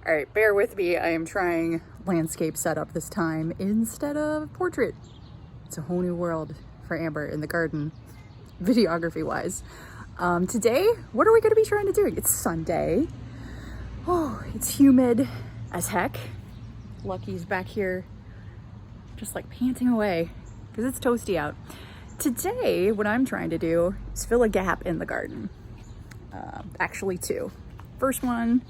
All right, bear with me. I am trying landscape setup this time instead of portrait. It's a whole new world for Amber in the garden, videography wise. Today, what are we going to be trying to do? It's Sunday. Oh, it's humid as heck. Lucky's back here just like panting away because it's toasty out. Today, what I'm trying to do is fill a gap in the garden. Actually two. First one,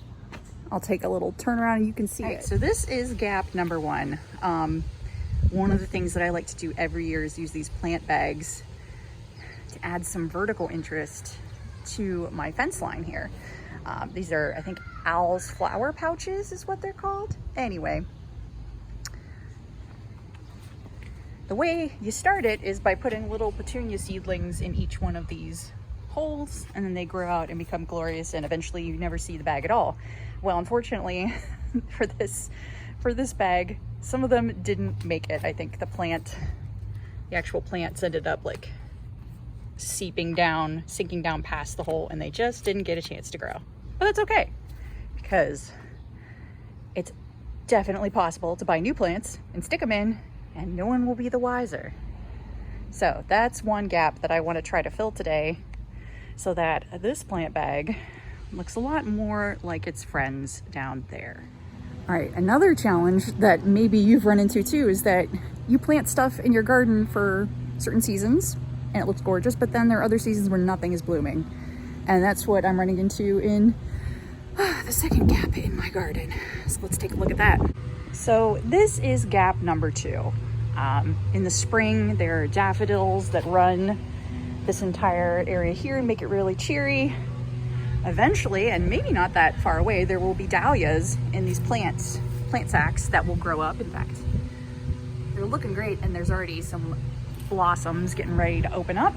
I'll take a little turnaround and you can see it. So this is gap number one. One of the things that I like to do every year is use these plant bags to add some vertical interest to my fence line here. These are, I think, owl's flower pouches is what they're called. Anyway, the way you start it is by putting little petunia seedlings in each one of these holes, and then they grow out and become glorious, and eventually you never see the bag at all. Well, unfortunately for this bag, some of them didn't make it. I think the actual plants ended up like sinking down past the hole, and they just didn't get a chance to grow. But that's okay, because it's definitely possible to buy new plants and stick them in and no one will be the wiser. So that's one gap that I want to try to fill today, so that this plant bag looks a lot more like its friends down there. All right, another challenge that maybe you've run into too is that you plant stuff in your garden for certain seasons and it looks gorgeous, but then there are other seasons where nothing is blooming. And that's what I'm running into in the second gap in my garden. So let's take a look at that. So this is gap number two. In the spring, there are daffodils that run this entire area here and make it really cheery. Eventually, and maybe not that far away, there will be dahlias in these plant sacks that will grow up. In fact, they're looking great, and there's already some blossoms getting ready to open up.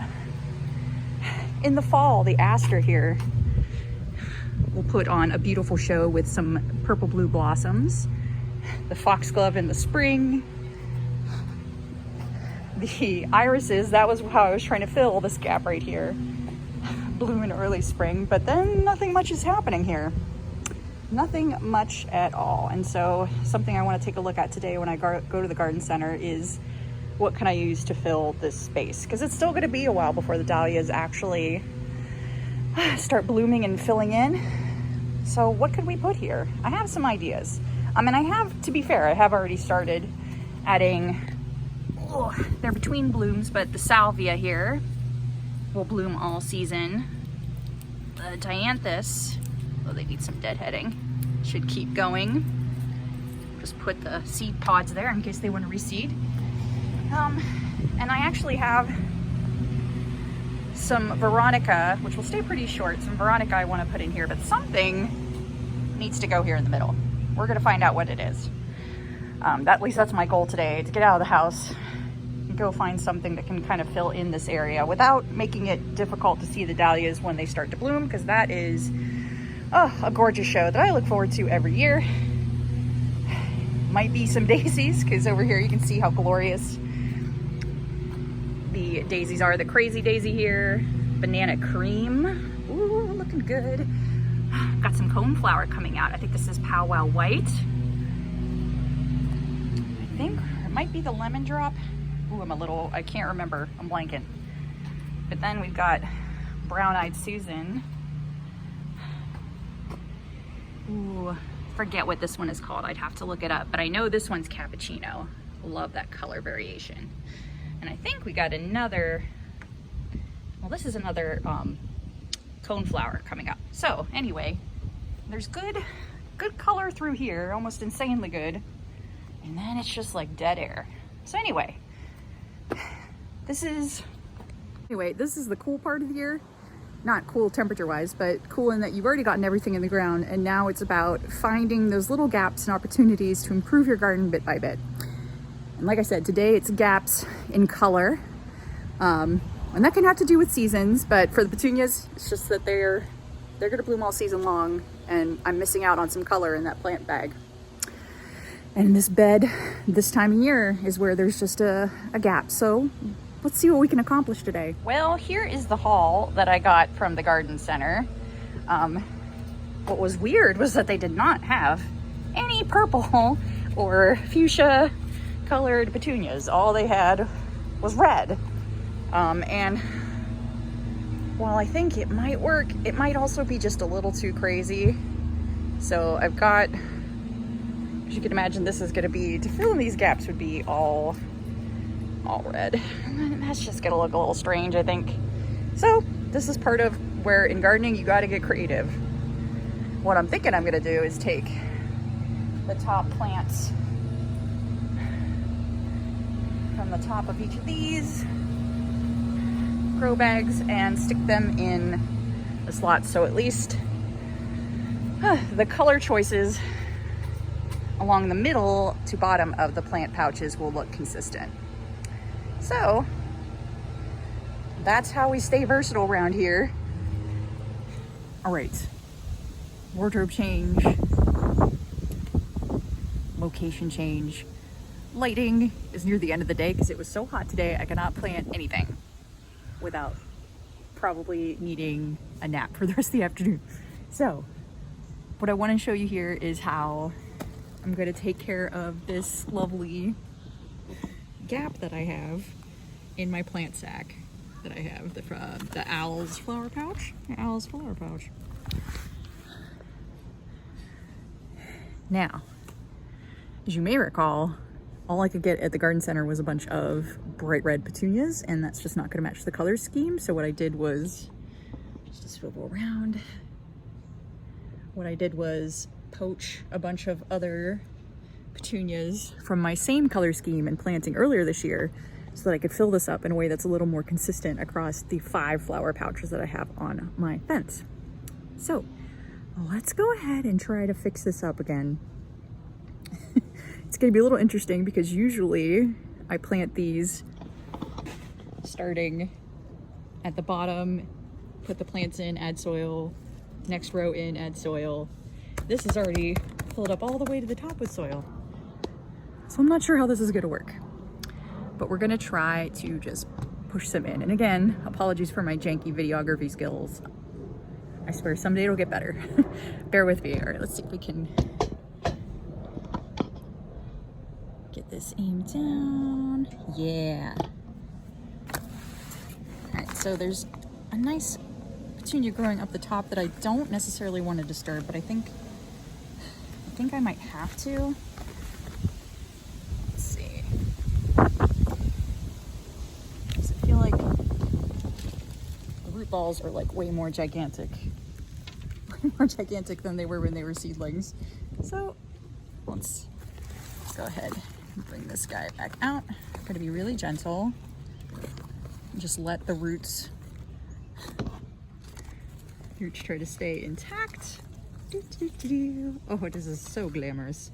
In the fall, the aster here will put on a beautiful show with some purple blue blossoms. The foxglove in the spring. The irises, that was how I was trying to fill this gap right here, bloom in early spring, but then nothing much is happening here. Nothing much at all. And so something I want to take a look at today when I go to the garden center is what can I use to fill this space? Because it's still going to be a while before the dahlias actually start blooming and filling in. So what could we put here? I have some ideas. I mean, to be fair, I have already started adding, they're between blooms, but the salvia here will bloom all season. The dianthus, they need some deadheading, should keep going. Just put the seed pods there in case they want to reseed. And I actually have some veronica, which will stay pretty short. Some veronica I want to put in here, but something needs to go here in the middle. We're going to find out what it is. At least that's my goal today, to get out of the house and go find something that can kind of fill in this area without making it difficult to see the dahlias when they start to bloom, because that is a gorgeous show that I look forward to every year. Might be some daisies, because over here you can see how glorious the daisies are. The crazy daisy here, banana cream, ooh, looking good. Got some coneflower coming out. I think this is powwow white. I think it might be the lemon drop. Ooh, I can't remember, I'm blanking. But then we've got brown-eyed Susan. Ooh, forget what this one is called. I'd have to look it up, but I know this one's cappuccino. Love that color variation. And I think we got another, well, this is another coneflower coming up. So anyway, there's good color through here, almost insanely good. And then it's just like dead air. So anyway, this is the cool part of the year. Not cool temperature wise, but cool in that you've already gotten everything in the ground, and now it's about finding those little gaps and opportunities to improve your garden bit by bit. And like I said, today it's gaps in color. And that can have to do with seasons, but for the petunias, it's just that they're gonna bloom all season long, and I'm missing out on some color in that plant bag. And this bed, this time of year, is where there's just a gap. So let's see what we can accomplish today. Well, here is the haul that I got from the garden center. What was weird was that they did not have any purple or fuchsia colored petunias. All they had was red. And while I think it might work, it might also be just a little too crazy. So I've got, as you can imagine, this is gonna be, to fill in these gaps would be all red. And that's just gonna look a little strange, I think. So this is part of where in gardening you gotta get creative. What I'm thinking I'm gonna do is take the top plants from the top of each of these grow bags and stick them in the slots, so at least the color choices along the middle to bottom of the plant pouches will look consistent. So that's how we stay versatile around here. All right, wardrobe change, location change. Lighting is near the end of the day because it was so hot today I cannot plant anything without probably needing a nap for the rest of the afternoon. So what I want to show you here is how I'm going to take care of this lovely gap that I have in my plant sack that I have, the owl's flower pouch. Now, as you may recall, all I could get at the garden center was a bunch of bright red petunias, and that's just not going to match the color scheme. So what I did was, just to swivel around, what I did was poach a bunch of other petunias from my same color scheme and planting earlier this year so that I could fill this up in a way that's a little more consistent across the 5 flower pouches that I have on my fence. So let's go ahead and try to fix this up again. It's going to be a little interesting because usually I plant these starting at the bottom, put the plants in, add soil, next row in, add soil. This is already filled up all the way to the top with soil. So I'm not sure how this is going to work, but we're going to try to just push some in. And again, apologies for my janky videography skills. I swear someday it'll get better. Bear with me. All right, let's see if we can get this aimed down. Yeah. All right, so there's a nice petunia growing up the top that I don't necessarily want to disturb, but I think I might have to. Let's see. Does it feel like the root balls are like way more gigantic than they were when they were seedlings? So let's go ahead and bring this guy back out. I'm going to be really gentle and just let the roots try to stay intact. Oh, this is so glamorous.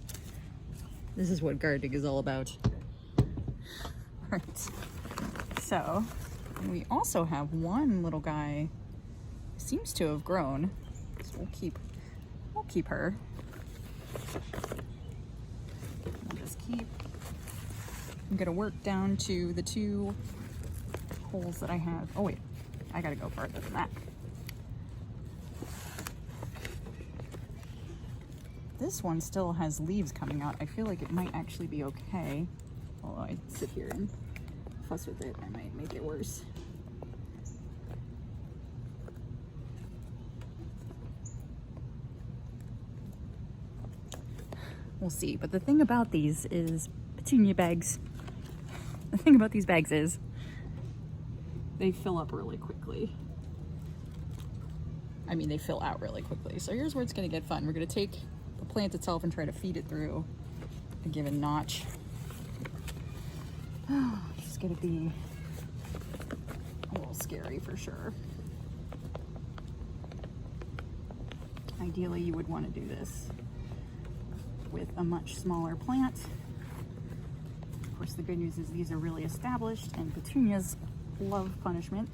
This is what gardening is all about. Right. So we also have one little guy who seems to have grown. So we'll keep her. I'm gonna work down to the 2 holes that I have. Oh wait, I gotta go farther than that. This one still has leaves coming out. I feel like it might actually be okay. Although I sit here and fuss with it, I might make it worse. We'll see. But the thing about these is petunia bags. The thing about these bags is they fill up really quickly. I mean, they fill out really quickly. So here's where it's going to get fun. We're going to take the plant itself and try to feed it through a given notch. It's going to be a little scary for sure. Ideally, you would want to do this with a much smaller plant. Of course, the good news is these are really established, and petunias love punishment.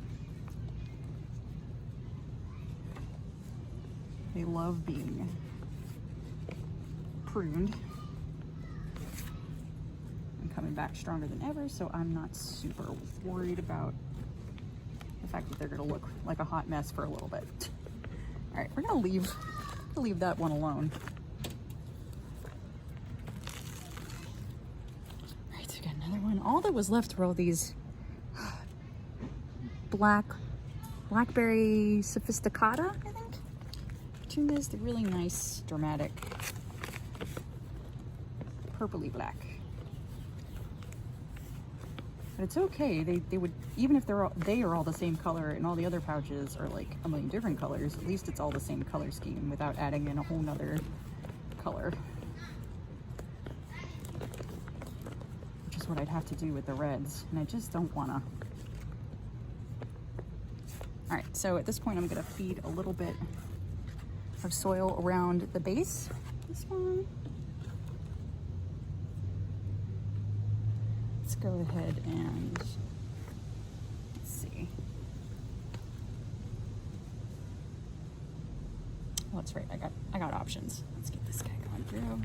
They love being pruned. I'm coming back stronger than ever, so I'm not super worried about the fact that they're going to look like a hot mess for a little bit. All right, we're going to leave that one alone. all that was left were all these blackberry sophisticata, I think. Petunias, the really nice, dramatic, purpley black. But it's okay. They would, even if they are all the same color and all the other pouches are like a million different colors, at least it's all the same color scheme without adding in a whole nother color. Which is what I'd have to do with the reds, and I just don't wanna. All right, so at this point I'm gonna feed a little bit of soil around the base. This one. Let's go ahead and let's see. Oh, that's right. I got options. Let's get this guy going through.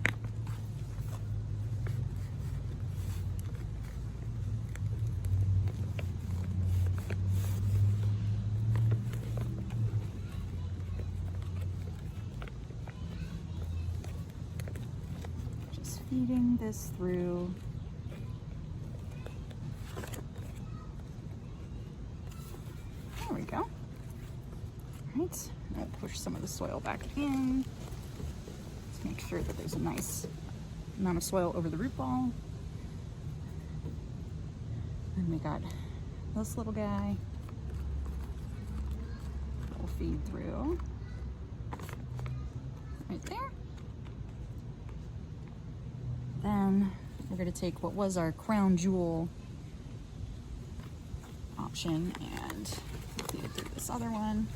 Just feeding this through. There we go. All right, I'll push some of the soil back in to make sure that there's a nice amount of soil over the root ball. And we got this little guy. We'll feed through right there. Then we're going to take what was our crown jewel option and feed it through this other one.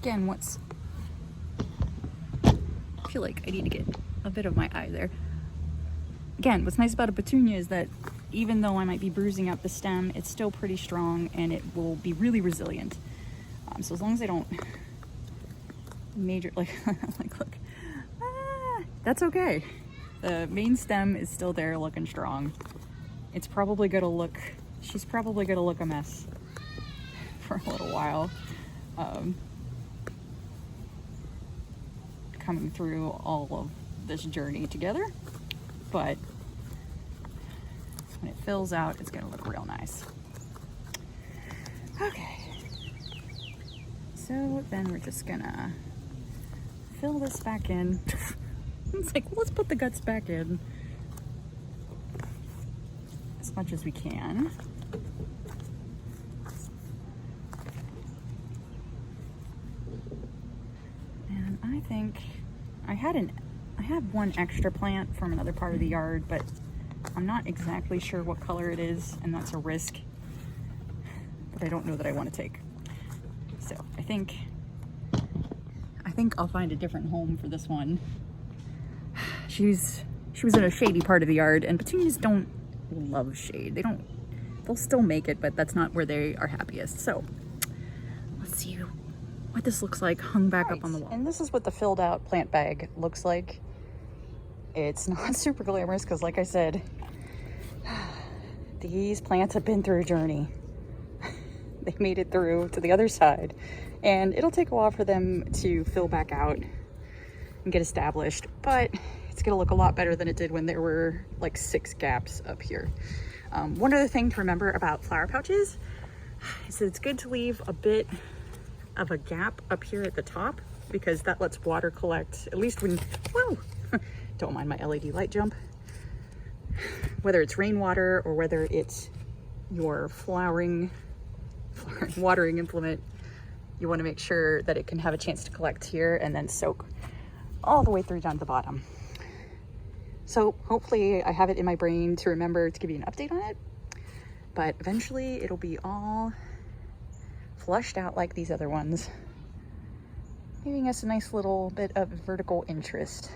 Again, I feel like I need to get a bit of my eye there. Again, what's nice about a petunia is that even though I might be bruising out the stem, it's still pretty strong and it will be really resilient. So as long as I don't look, that's okay. The main stem is still there looking strong. It's probably gonna look, she's probably gonna look a mess for a little while. Coming through all of this journey together, but when it fills out, it's gonna look real nice. Okay. So then we're just gonna fill this back in. It's like, well, let's put the guts back in as much as we can. And I think I have one extra plant from another part of the yard, but I'm not exactly sure what color it is, and that's a risk that I don't know that I want to take. So I think I'll find a different home for this one. She was in a shady part of the yard, and petunias don't love shade. They'll still make it, but that's not where they are happiest. So let's see what this looks like hung back up on the wall. And this is what the filled out plant bag looks like. It's not super glamorous because, like I said, these plants have been through a journey. They made it through to the other side, and it'll take a while for them to fill back out and get established, but it's gonna look a lot better than it did when there were like 6 gaps up here. One other thing to remember about flower pouches is that it's good to leave a bit of a gap up here at the top, because that lets water collect, at least when, whoa, don't mind my LED light jump. Whether it's rainwater or whether it's your watering implement, you want to make sure that it can have a chance to collect here and then soak all the way through down to the bottom. So hopefully I have it in my brain to remember to give you an update on it, but eventually it'll be all flushed out like these other ones, giving us a nice little bit of vertical interest.